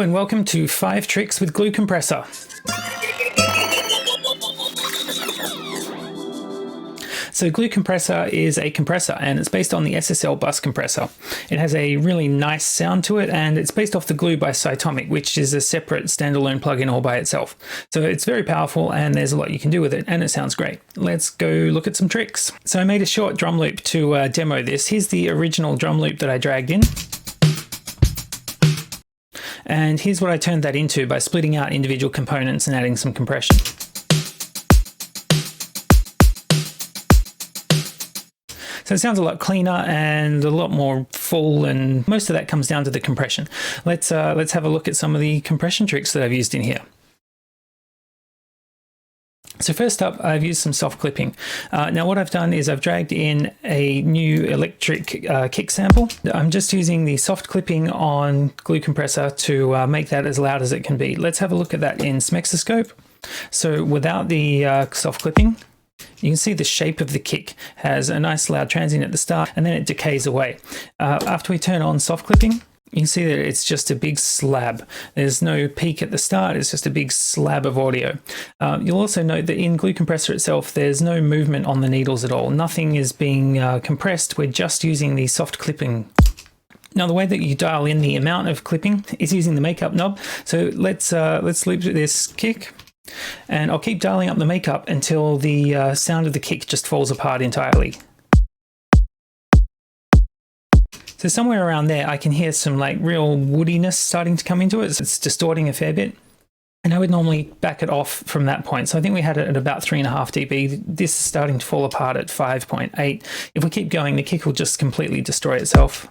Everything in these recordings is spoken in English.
and welcome to 5 Tricks with Glue Compressor. So Glue Compressor is a compressor and it's based on the SSL bus compressor. It has a really nice sound to it and it's based off the Glue by Sidechaining, which is a separate standalone plugin all by itself. So it's very powerful and there's a lot you can do with it and it sounds great. Let's go look at some tricks. So I made a short drum loop to demo this. Here's the original drum loop that I dragged in. And here's what I turned that into by splitting out individual components and adding some compression. So it sounds a lot cleaner and a lot more full, and most of that comes down to the compression. Let's have a look at some of the compression tricks that I've used in here. So first up, I've used some soft clipping. Now what I've done is I've dragged in a new electric kick sample. I'm just using the soft clipping on Glue Compressor to make that as loud as it can be. Let's have a look at that in Smexoscope. So without the soft clipping, you can see the shape of the kick has a nice loud transient at the start and then it decays away. After we turn on soft clipping, you can see that it's just a big slab. There's no peak at the start, it's just a big slab of audio. You'll also note that in Glue Compressor itself, there's no movement on the needles at all. Nothing is being compressed, we're just using the soft clipping. Now the way that you dial in the amount of clipping is using the makeup knob. So let's loop this kick. And I'll keep dialing up the makeup until the sound of the kick just falls apart entirely. So somewhere around there I can hear some like real woodiness starting to come into it. It's distorting a fair bit. And I would normally back it off from that point. So I think we had it at about 3.5 dB. This is starting to fall apart at 5.8. If we keep going, the kick will just completely destroy itself.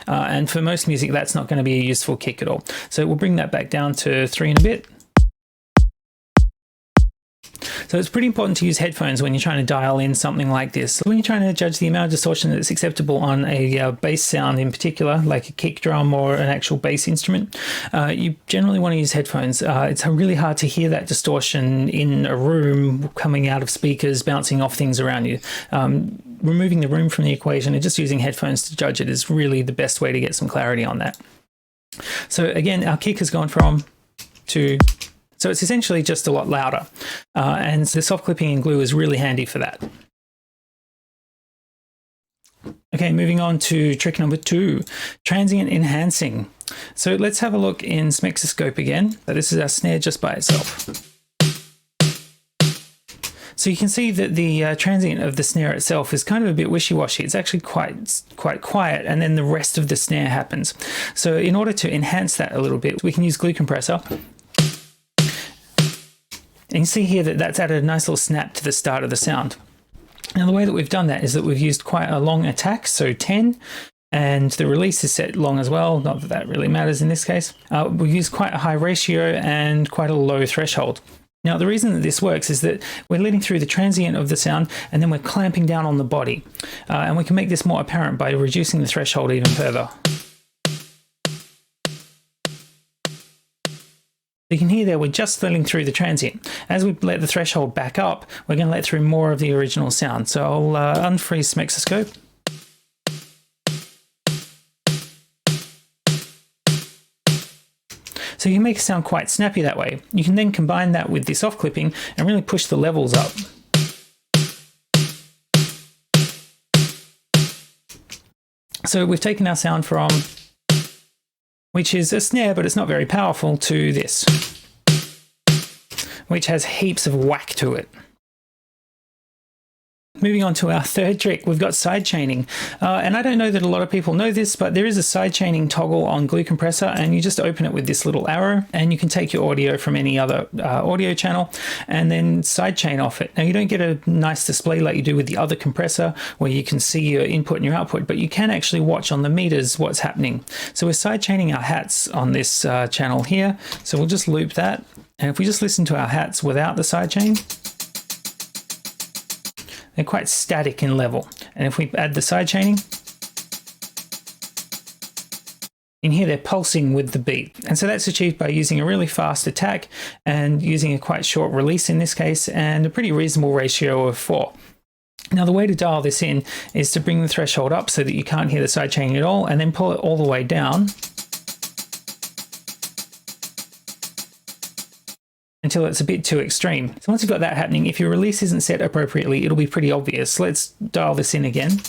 And for most music, that's not going to be a useful kick at all. So we'll bring that back down to 3 and a bit. So it's pretty important to use headphones when you're trying to dial in something like this. When you're trying to judge the amount of distortion that's acceptable on a bass sound in particular, like a kick drum or an actual bass instrument, you generally want to use headphones. It's really hard to hear that distortion in a room coming out of speakers, bouncing off things around you. Removing the room from the equation and just using headphones to judge it is really the best way to get some clarity on that. So again, our kick has gone from to... So it's essentially just a lot louder. And the soft clipping and glue is really handy for that. Okay, moving on to trick number 2, transient enhancing. So let's have a look in Smexoscope again. So this is our snare just by itself. So you can see that the transient of the snare itself is kind of a bit wishy-washy. It's actually quite quiet, and then the rest of the snare happens. So in order to enhance that a little bit, we can use Glue Compressor. And you see here that that's added a nice little snap to the start of the sound. Now the way that we've done that is that we've used quite a long attack, so 10, and the release is set long as well, not that that really matters in this case. We've used quite a high ratio and quite a low threshold. Now the reason that this works is that we're letting through the transient of the sound and then we're clamping down on the body. And we can make this more apparent by reducing the threshold even further. You can hear there we're just letting through the transient. As we let the threshold back up, we're going to let through more of the original sound. So I'll unfreeze Smexoscope. So you can make it sound quite snappy that way. You can then combine that with the soft clipping and really push the levels up. So we've taken our sound from, which is a snare, but it's not very powerful, to this, which has heaps of whack to it. Moving on to our third trick, we've got sidechaining. And I don't know that a lot of people know this, but there is a sidechaining toggle on Glue Compressor, and you just open it with this little arrow, and you can take your audio from any other audio channel and then sidechain off it. Now you don't get a nice display like you do with the other compressor where you can see your input and your output, but you can actually watch on the meters what's happening. So we're sidechaining our hats on this channel here. So we'll just loop that. And if we just listen to our hats without the sidechain, they're quite static in level. And if we add the sidechaining, you can hear they're pulsing with the beat. And so that's achieved by using a really fast attack and using a quite short release in this case, and a pretty reasonable ratio of 4. Now the way to dial this in is to bring the threshold up so that you can't hear the sidechaining at all, and then pull it all the way down until it's a bit too extreme. So once you've got that happening, if your release isn't set appropriately, it'll be pretty obvious. Let's dial this in again.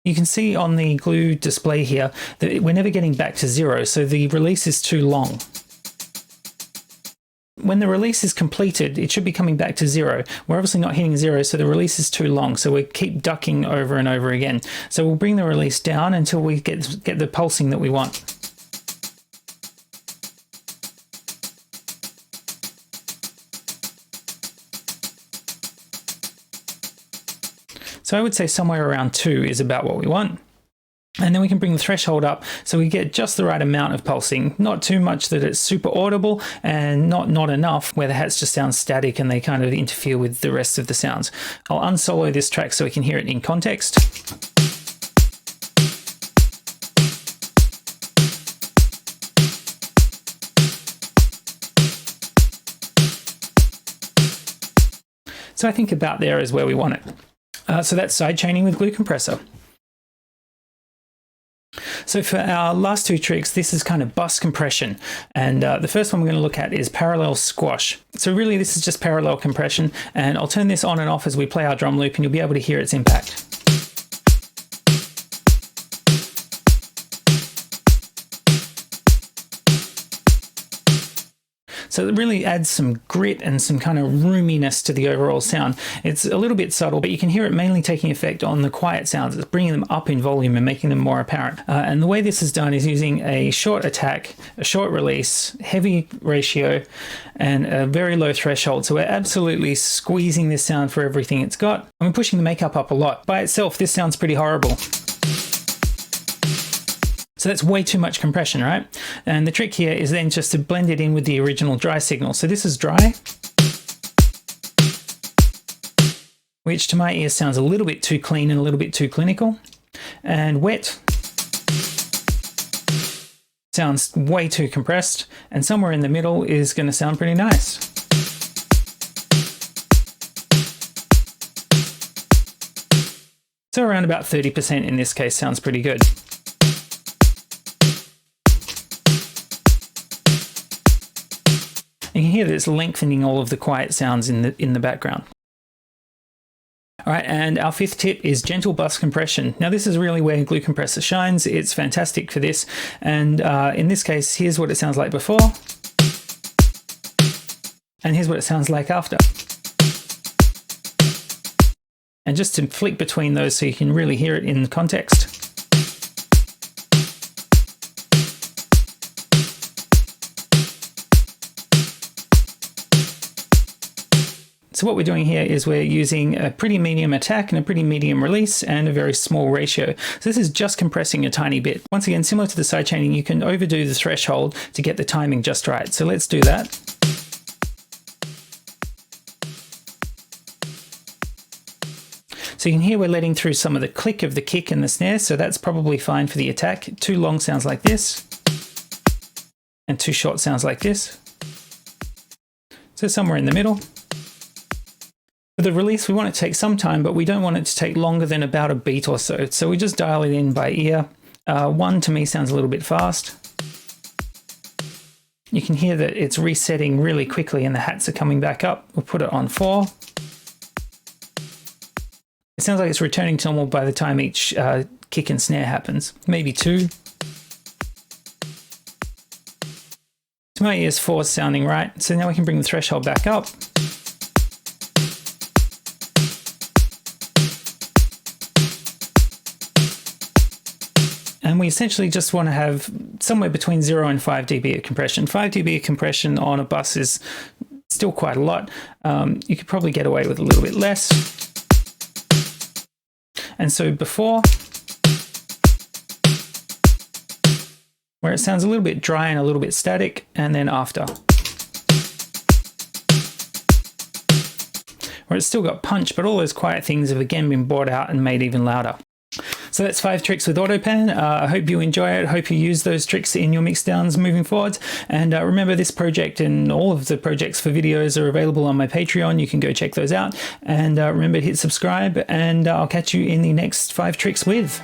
You can see on the glue display here that we're never getting back to 0, so the release is too long. When the release is completed, it should be coming back to 0. We're obviously not hitting 0, so the release is too long, so we keep ducking over and over again. So we'll bring the release down until we get the pulsing that we want. So I would say somewhere around 2 is about what we want. And then we can bring the threshold up so we get just the right amount of pulsing. Not too much that it's super audible, and not enough where the hats just sound static and they kind of interfere with the rest of the sounds. I'll unsolo this track so we can hear it in context. So I think about there is where we want it. So that's sidechaining with Glue Compressor. So for our last two tricks, this is kind of bus compression. And the first one we're going to look at is parallel squash. So really this is just parallel compression, and I'll turn this on and off as we play our drum loop and you'll be able to hear its impact. So it really adds some grit and some kind of roominess to the overall sound. It's a little bit subtle, but you can hear it mainly taking effect on the quiet sounds. It's bringing them up in volume and making them more apparent. And the way this is done is using a short attack, a short release, heavy ratio, and a very low threshold. So we're absolutely squeezing this sound for everything it's got. And we're pushing the makeup up a lot. By itself, this sounds pretty horrible. So that's way too much compression, right? And the trick here is then just to blend it in with the original dry signal. So this is dry, which to my ear sounds a little bit too clean and a little bit too clinical. And wet sounds way too compressed. And somewhere in the middle is going to sound pretty nice. So around about 30% in this case sounds pretty good. You can hear that it's lengthening all of the quiet sounds in the background. All right, and our fifth tip is gentle bus compression. Now this is really where Glue Compressor shines. It's fantastic for this. And in this case, here's what it sounds like before. And here's what it sounds like after. And just to flick between those so you can really hear it in context. So what we're doing here is we're using a pretty medium attack and a pretty medium release and a very small ratio. So this is just compressing a tiny bit. Once again, similar to the sidechaining, you can overdo the threshold to get the timing just right. So let's do that. So you can hear we're letting through some of the click of the kick and the snare, so that's probably fine for the attack. Too long sounds like this, and too short sounds like this. So somewhere in the middle. For the release, we want it to take some time, but we don't want it to take longer than about a beat or so. So we just dial it in by ear. 1 to me sounds a little bit fast. You can hear that it's resetting really quickly and the hats are coming back up. We'll put it on 4. It sounds like it's returning to normal by the time each kick and snare happens. Maybe 2. To my ears, 4 is sounding right. So now we can bring the threshold back up. And we essentially just want to have somewhere between 0 and 5 dB of compression. 5 dB of compression on a bus is still quite a lot. You could probably get away with a little bit less. And so before, where it sounds a little bit dry and a little bit static, and then after, where it's still got punch, but all those quiet things have again been brought out and made even louder. So that's 5 tricks with AutoPan. I hope you enjoy it. I hope you use those tricks in your mixdowns moving forward. And remember, this project and all of the projects for videos are available on my Patreon. You can go check those out. And remember to hit subscribe, and I'll catch you in the next 5 tricks with.